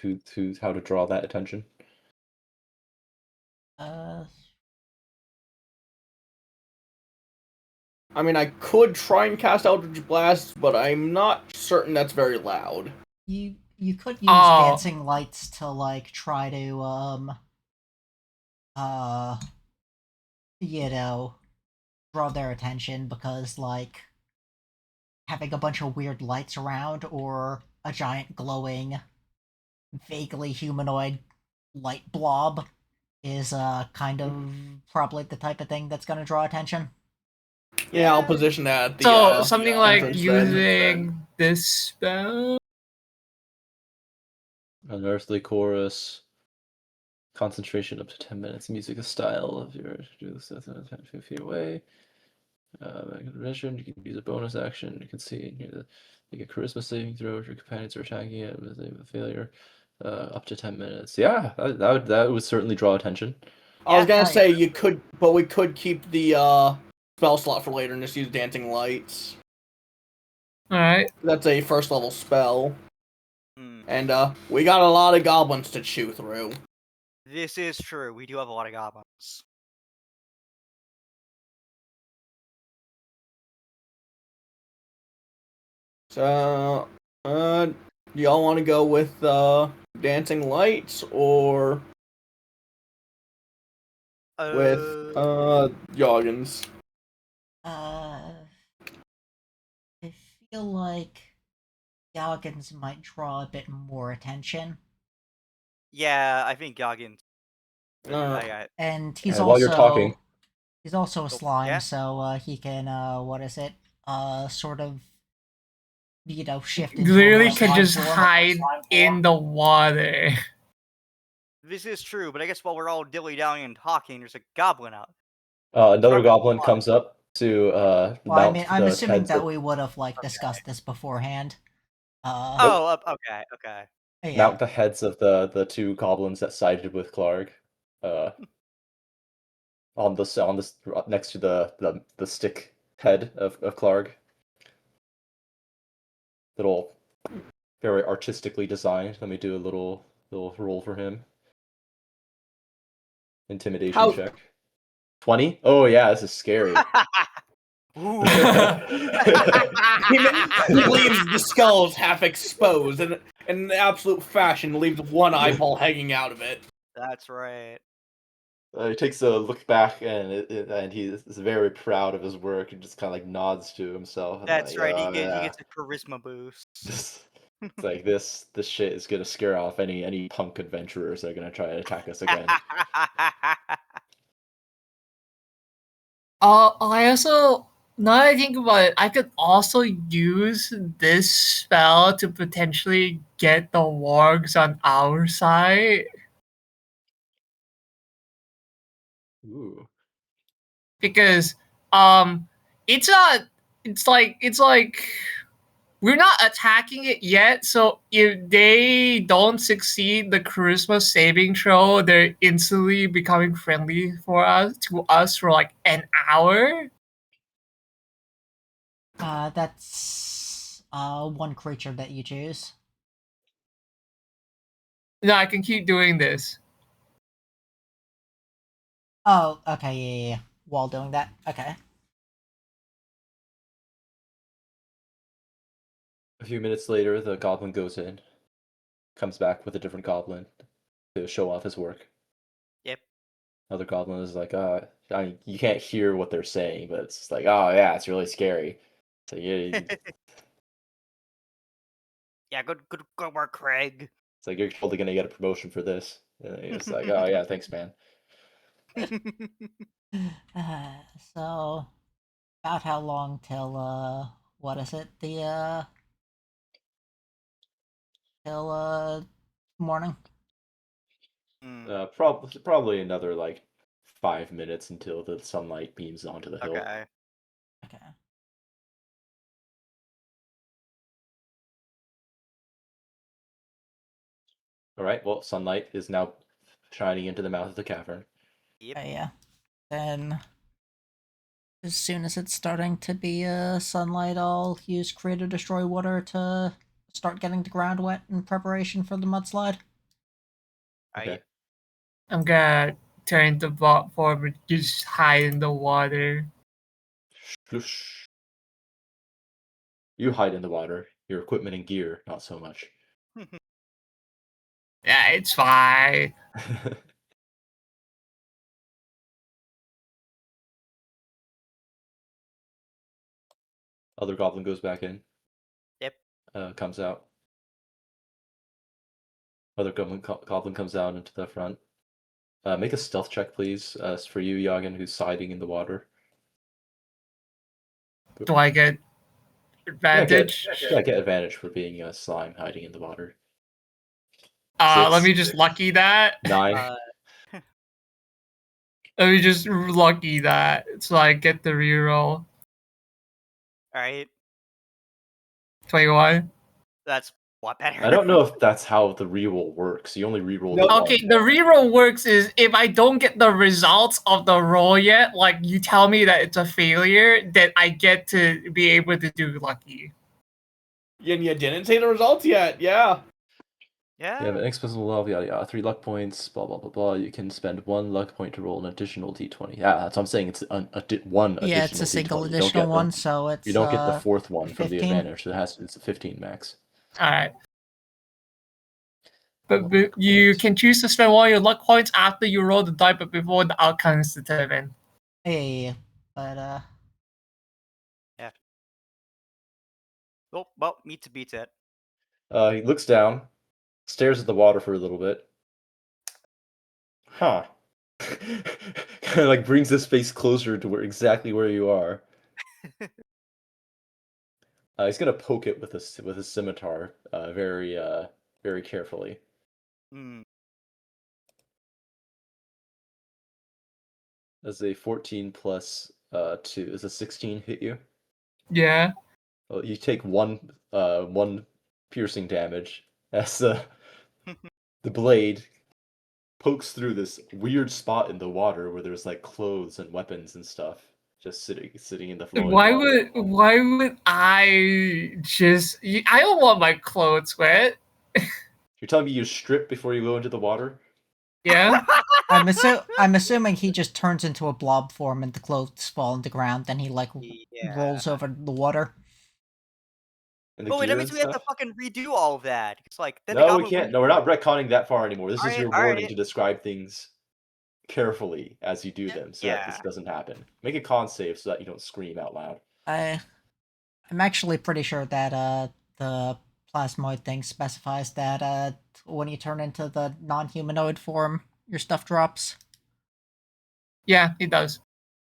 how to draw that attention? I mean, I could try and cast Eldritch Blast, but I'm not certain that's very loud. You could use Oh. dancing lights to like try to you know, draw their attention because like having a bunch of weird lights around or a giant glowing vaguely humanoid light blob is kind of probably the type of thing that's going to draw attention. Yeah, I'll position that at the So something like entrance then. using this spell. Unearthly chorus. Concentration up to 10 minutes. Music style of your do this 10 feet away. Vision, you can use a bonus action. You can see here make a charisma saving throw if your companions are attacking it with a failure. Up to 10 minutes. Yeah, that would certainly draw attention. I was gonna Yeah. say you could, but we could keep the spell slot for later and just use Dancing Lights. Alright. That's a first level spell. Hmm. And we got a lot of goblins to chew through. This is true. We do have a lot of goblins. So, do y'all want to go with Dancing Lights or with Joggins? I feel like Goggins might draw a bit more attention. Yeah, I think Goggins. And he's And while you're talking, he's also a slime, yeah? so he can what is it? Sort of shift into a Literally more could slime just form. hide in the water. This is true, but I guess while we're all dilly-dallying and talking, there's a goblin out. another From goblin the comes up to Well, I mean, mount I'm the assuming heads that of, we would have like discussed this beforehand. okay. Yeah. mount the heads of the two goblins that sided with Clark. On this next to the stick head of Clark. Little very artistically designed. Let me do a little roll for him. Intimidation check. 20? Oh yeah, this is scary. Ooh. He leaves the skulls half exposed, and in absolute fashion, leaves one eyeball hanging out of it. That's right. He takes a look back and he is very proud of his work and just kind of like nods to himself. And That's like, right. "Oh, He yeah." gets a charisma boost. It's like this shit is gonna scare off any punk adventurers that are gonna try to attack us again. I also, now that I think about it, I could also use this spell to potentially get the wargs on our side. Ooh. Because it's not, it's like we're not attacking it yet, so if they don't succeed the charisma saving throw, they're instantly becoming friendly for us for like an hour. That's one creature that you choose. No, I can keep doing this. Oh, okay, yeah. While doing that, okay. A few minutes later, the goblin goes in, comes back with a different goblin to show off his work. Yep. Another goblin is like, you can't hear what they're saying, but it's just like, oh yeah, it's really scary. So yeah, Yeah, good work, Craig. it's like you're totally gonna get a promotion for this. And it's like, oh yeah, thanks, man. So, about how long till what is it? Till morning? Probably another like 5 minutes until the sunlight beams onto the hill. Okay. Okay. All right. Well, sunlight is now shining into the mouth of the cavern. Yep. Yeah. Then, as soon as it's starting to be sunlight, I'll use Create or Destroy Water to start getting the ground wet in preparation for the mudslide. Okay. Right. I'm gonna turn the bot forward, just hide in the water. Sploosh. You hide in the water. Your equipment and gear, not so much. Yeah, it's fine. Other goblin goes back in. Yep. Comes out. Other goblin comes out into the front. Make a stealth check, please. For you, Yagen, who's siding in the water. Do I get advantage? Get advantage for being a slime hiding in the water. Let 6, me just lucky that. 9. Let me just lucky that so I get the reroll. Alright. 21. That's what better. I don't know if that's how the reroll works. You only reroll No. the one. Okay, the reroll works is if I don't get the results of the roll yet, like you tell me that it's a failure, then I get to be able to do lucky. And you didn't say the results yet, yeah. Yeah. You have an expensive love, yada yada. 3 luck points, blah blah blah blah. You can spend 1 luck point to roll an additional d20. Yeah, that's what I'm saying. It's one additional Yeah, it's a single d20. additional one, so it's You don't get the fourth one from the 15. advantage. It's a 15 max. Alright. But you Points. can choose to spend one of your luck points after you roll the die, but before the outcome is determined. Yeah, but Yeah. Oh, well, meets beats it. He looks down, stares at the water for a little bit. Huh. Kind of like brings his face closer to exactly where you are. He's gonna poke it with his scimitar, very carefully. Hmm. As a 14 plus 2, does a 16 hit you? Yeah. Well, you take one piercing damage as the blade pokes through this weird spot in the water where there's like clothes and weapons and stuff just sitting in the flowing water. Why would I just I don't want my clothes wet. You're telling me you strip before you go into the water? Yeah. I'm assuming he just turns into a blob form and the clothes fall on the ground, then he like Yeah. rolls over the water. And the Oh, wait, that gear means and we have to stuff? fucking redo all of that. It's like, then the No, we goblin can't. No, we're not retconning that far anymore. This is your warning alright. to describe things carefully as you do them so that this Yeah. doesn't happen. Make a con save so that you don't scream out loud. I'm actually pretty sure that the plasmoid thing specifies that when you turn into the non-humanoid form, your stuff drops. Yeah, it does.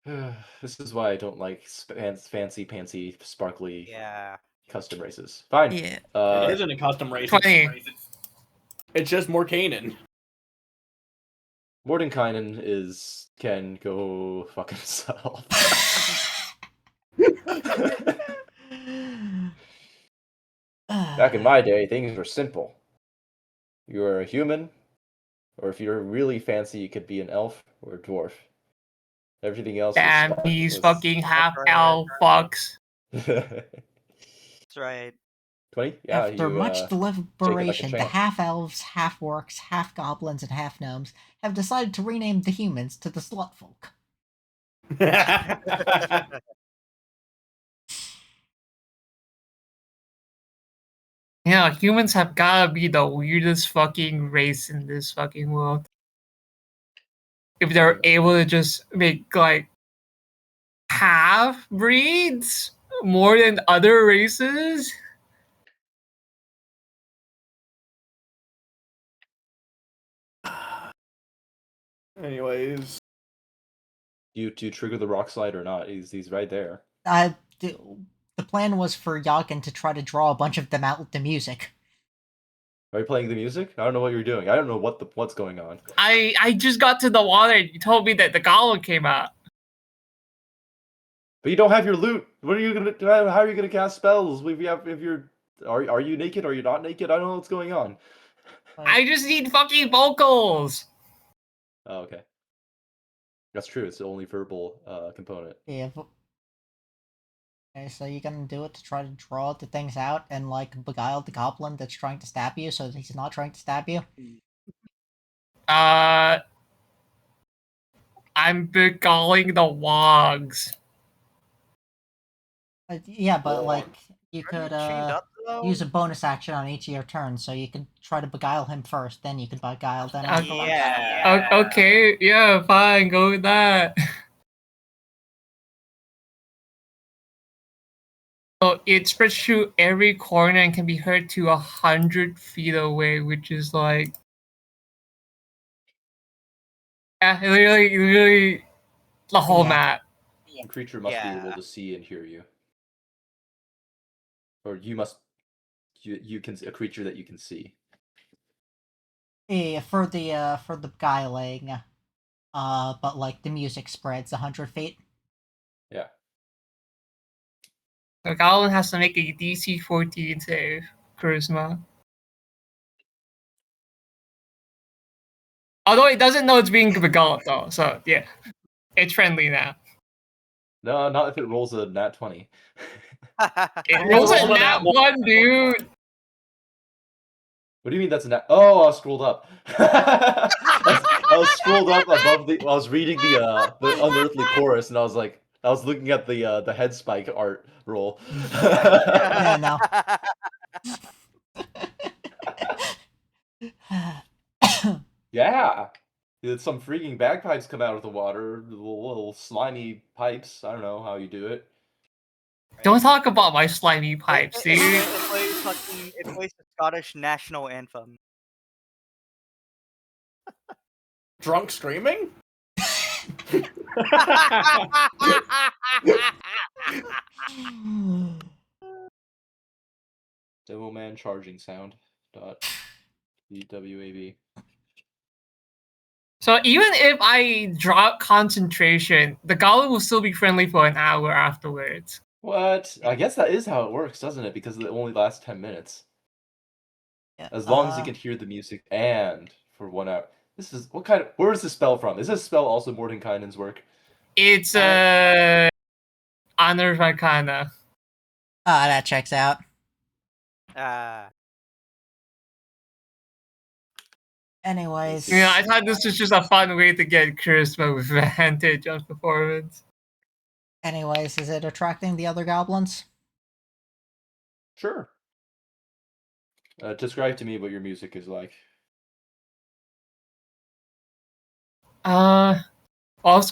This is why I don't like fancy pantsy sparkly Yeah. custom races. Fine. Yeah. It isn't a custom race. 20. It's just more Kanan. Mordenkainen can go fuck himself. Back in my day, things were simple. You were a human, or if you're really fancy, you could be an elf or a dwarf. Everything else Damn, was these fucking half right. elf fucks. 20? That's right. Yeah, After you much deliberation, the champ. half-elves, half-orcs, half-goblins, and half-gnomes have decided to rename the humans to the Slutfolk. Yeah, humans have gotta be the weirdest fucking race in this fucking world. If they're able to just make like half breeds more than other races. Anyways. You to trigger the rock slide or not? He's right there. The plan was for Yagen to try to draw a bunch of them out with the music. Are you playing the music? I don't know what you're doing. I don't know what's going on. I just got to the water and you told me that the goblin came out. But you don't have your loot. What are you gonna? How are you gonna cast spells? If you're, are you naked? Are you not naked? I don't know what's going on. I just need fucking vocals. Oh, okay. That's true. It's the only verbal component. Yeah. Okay, so you're gonna do it to try to draw the things out and like beguile the goblin that's trying to stab you, so that he's not trying to stab you. I'm beguiling the wogs. Yeah, but Or- like you Aren't you could chained up though? use a bonus action on each of your turns, so you could try to beguile him first, then you can beguile them afterwards. Yeah. Okay, yeah, fine, go with that. So it spreads through every corner and can be heard to 100 feet away, which is like, yeah, literally the whole Yeah. map. The creature must be able to see and hear you, or you must. You can a creature that you can see. Yeah, for the beguiling, but like the music spreads 100 feet. Yeah. The goblin has to make a DC 14 save, charisma. Although it doesn't know it's being beguiled though, so yeah, it's friendly now. No, not if it rolls a nat 20. It rolls a nat 1, dude. What do you mean that's a nat? Oh, I was scrolled up. I was scrolled up above the. I was reading the unearthly chorus, and I was looking at the head spike art roll. Yeah, no. Yeah. Dude, some freaking bagpipes come out of the water, little slimy pipes. I don't know how you do it. Don't talk about my slimy pipes, dude. It plays the Scottish national anthem. Drunk screaming? Devilman charging sound. .bwab. So even if I drop concentration, the goblin will still be friendly for an hour afterwards. What? I guess that is how it works, doesn't it? Because it only lasts 10 minutes. Yeah, As long as you can hear the music and for 1 hour. This is what kind of where is this spell from? Is this spell also Mordenkainen's work? It's Honor Arcana. that checks out. Anyways. Yeah, I thought this was just a fun way to get charisma with advantage on performance. Anyways, is it attracting the other goblins? Sure. Describe to me what your music is like. I was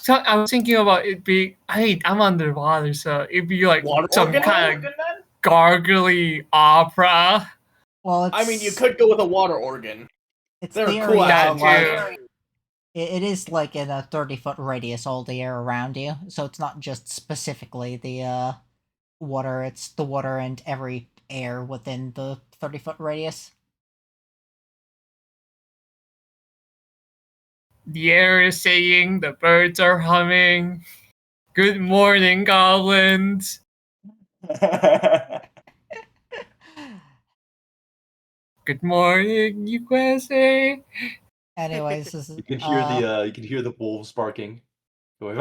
thinking about it being. I'm underwater, so it'd be like Water some organ kind of then? gargly opera. Well, it's, I mean, you could go with a water organ. It's They're the cool area, That like, too. it is like in a 30-foot radius all the air around you, so it's not just specifically the water, it's the water and every air within the 30-foot radius. The air is saying, the birds are humming. Good morning, goblins. Good morning, USA. Anyways, this is, You can hear the wolves barking. Going,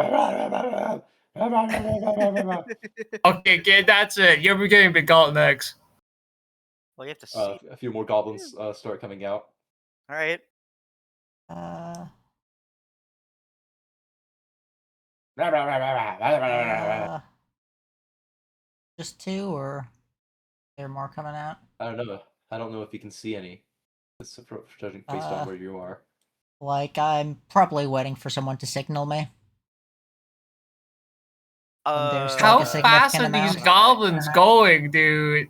Okay, that's it. You're getting big goblin next. Well, you have to see. a few more goblins start coming out. All right. Just two, or are there more coming out? I don't know. I don't know if you can see any. It's judging based on where you are. Like, I'm probably waiting for someone to signal me. there's like How a fast are significant these amount. goblins going, dude?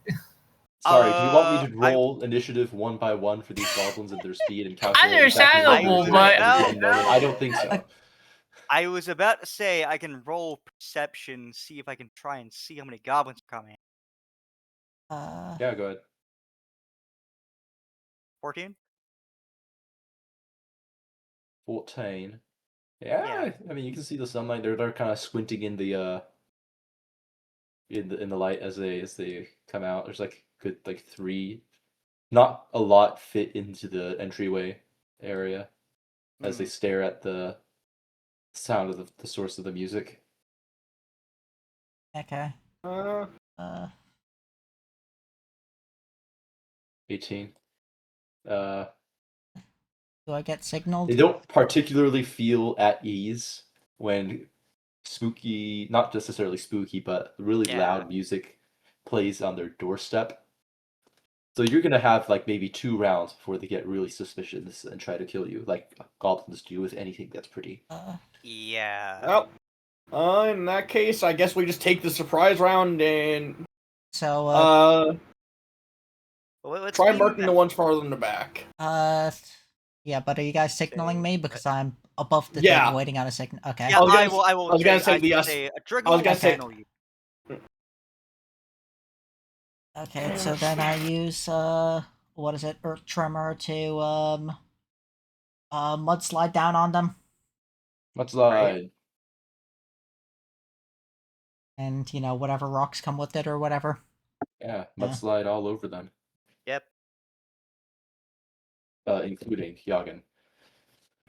Sorry, do you want me to roll initiative 1 by 1 for these goblins and their speed and calculate Understandable, exactly but I don't think so. I was about to say I can roll perception, see if I can try and see how many goblins are coming. Yeah, go ahead. 14? 14. Yeah, I mean you can see the sunlight. They're kind of squinting in the in the light as they come out. There's like good like 3. Not a lot fit into the entryway area as they stare at the sound of the source of the music. Okay. Uh, 18. Do I get signaled? They don't particularly feel at ease when spooky, not necessarily spooky, but really loud music plays on their doorstep. So you're gonna have like maybe 2 rounds before they get really suspicious and try to kill you, like goblins do with anything that's pretty. Yeah. well, in that case, I guess we just take the surprise round and So, Let's try beam marking them. the ones farther in the back. yeah, but are you guys signaling me? Because I'm above the Yeah. thing waiting on a signal. Okay. Yeah, I will. I was gonna say yes. Driggle I was gonna will say- signal you. Okay, so then I use, what is it, Earth Tremor to, mudslide down on them. Mudslide. And, whatever rocks come with it or whatever. Yeah, mudslide all over them. Yep. Including Yagen.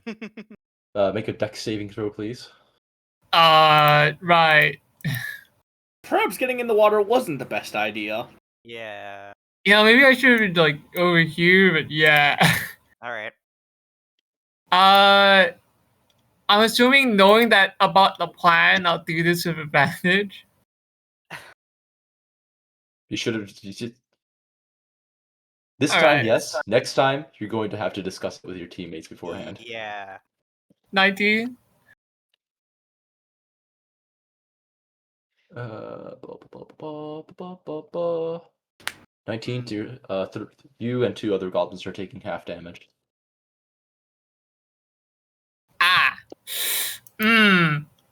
Make a dex saving throw, please. Right. Perhaps getting in the water wasn't the best idea. Yeah. Yeah, maybe I should have been like over here, but yeah. All right. I'm assuming knowing that about the plan, I'll do this with advantage. You should have. This All time, right. yes. Next time, you're going to have to discuss it with your teammates beforehand. Yeah. 19. Blah, blah, blah, blah, blah, blah. 19 to you and 2 other goblins are taking half damage. Ah.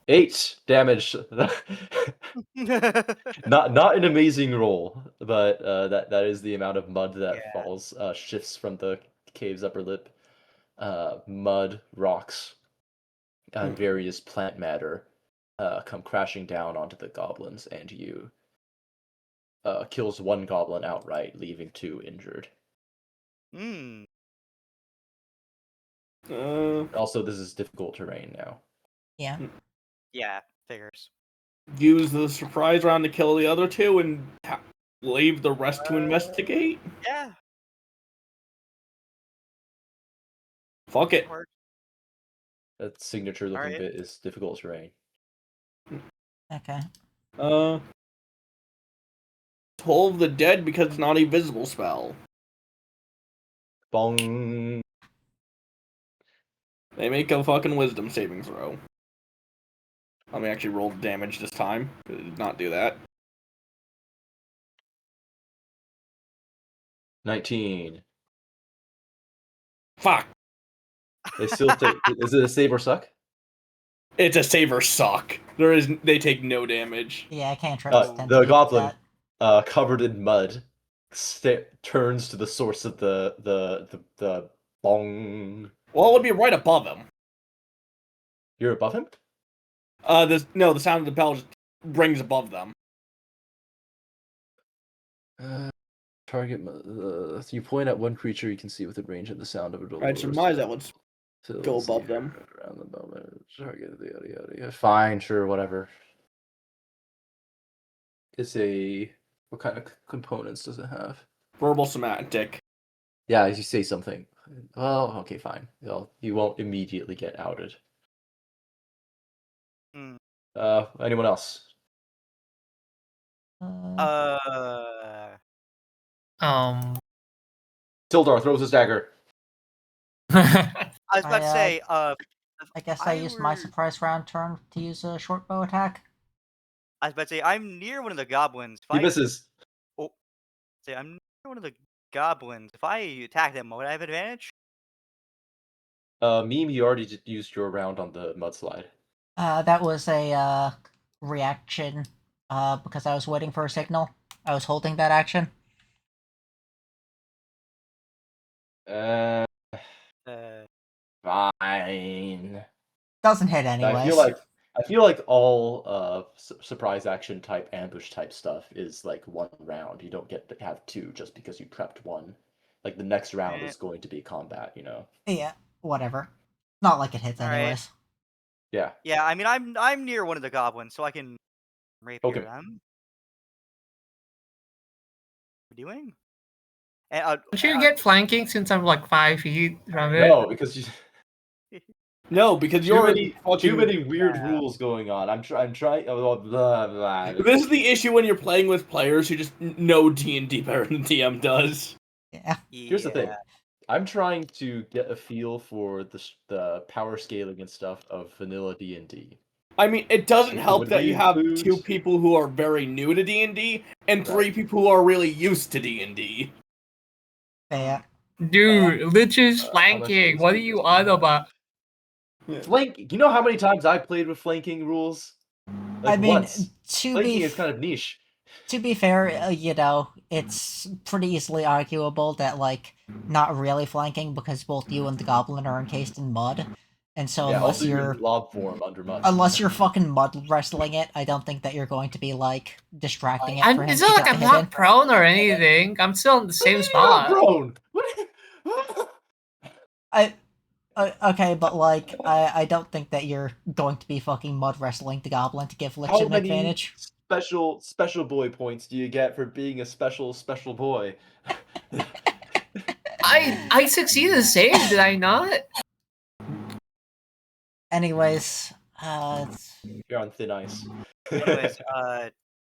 8 damage. Not an amazing roll, but that is the amount of mud that falls, shifts from the cave's upper lip. Mud, rocks, and various plant matter come crashing down onto the goblins, and you kills 1 goblin outright, leaving 2 injured. Also, this is difficult terrain now. Yeah. Yeah, figures. Use the surprise round to kill the other 2 and leave the rest to investigate? Yeah. Fuck it. That signature looking bit is difficult terrain. Okay. Toll of the Dead because it's not a visible spell. Bong. They make a fucking wisdom saving throw. Let me actually roll the damage this time. It did not do that. 19. Fuck. They still take. Is it a save or suck? It's a save or suck. They take no damage. Yeah, I can't trust The goblin, covered in mud, turns to the source of the bong. Well, it would be right above him. You're above him? The sound of the bell just rings above them. Target. You point at one creature you can see within range of the sound of a door. I'd surmise that would go above them. Around the moment. Target. Yada. Fine, sure, whatever. What kind of components does it have? Verbal semantic. Yeah, as you say something. Well, okay, fine. Well, you won't immediately get outed. Anyone else? Tildar throws his dagger. I was about to say, I guess I used my surprise round turn to use a short bow attack. I was about to say, I'm near one of the goblins. He misses. I'm near one of the goblins. If I attack them, would I have advantage? Meme, you already used your round on the mudslide. That was a reaction. Because I was waiting for a signal. I was holding that action. Uh, Uh, fine. Doesn't hit anyways. I feel like all surprise action type ambush type stuff is like 1 round. You don't get to have 2 just because you prepped 1. Like the next round Eh. is going to be combat, you know. Yeah, whatever. Not like it hits All right. anyways. Yeah. Yeah, I mean, I'm near one of the goblins, so I can rapier Okay. them. What are you doing? Don't you get flanking since I'm like 5 feet from it? No, because you No, because too you're many fucking. weird rules going on. I'm trying. Oh, blah, blah. This is the issue when you're playing with players who just know D&D better than DM does. Yeah. Here's the thing. I'm trying to get a feel for the power scaling and stuff of vanilla D&D. I mean, it doesn't So help would that we you have include- 2 people who are very new to D&D and 3 Right. people who are really used to D&D. Yeah. Dude, Lich's how much flanking. is What are this you gonna on be? about? Flank. You know how many times I played with flanking rules? Like I mean, once. Flanking is kind of niche. To be fair, you know, it's pretty easily arguable that, like, not really flanking because both you and the goblin are encased in mud. And so Yeah, unless also you're you're in blob form under mud. unless you're fucking mud wrestling it, I don't think that you're going to be like distracting it for him It's to not get like the I'm hit in. not prone or anything. I'm still in the same Not spot. prone. Okay, but like, I don't think that you're going to be fucking mud wrestling the goblin to give Lich How an many advantage. special boy points do you get for being a special boy? I succeeded the save, did I not? Anyways, You're on thin ice. Anyways,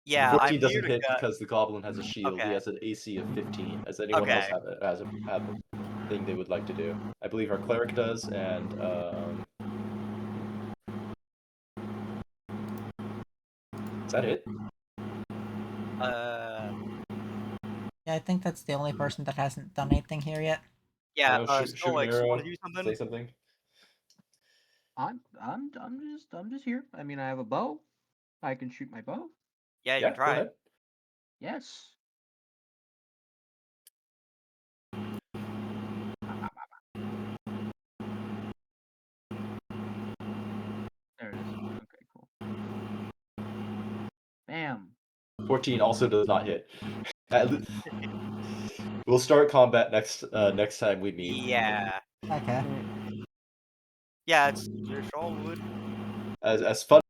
yeah, 14 I'm near doesn't the hit because the goblin has a shield. He Okay. has an AC of 15. Does anyone else Okay. have a thing they would like to do? I believe our cleric does, and is that it? Uh, yeah, I think that's the only person that hasn't done anything here yet. yeah. Shoot an Stolex, you want arrow. to do something? Say something. I'm just here. I mean, I have a bow. I can shoot my bow. Yeah, you Yeah, can go try. ahead. Yes. There it is. Okay, cool. Bam. 14 also does not hit. We'll start combat next time we meet. Yeah. Okay. Yeah, it's your Wood. As fun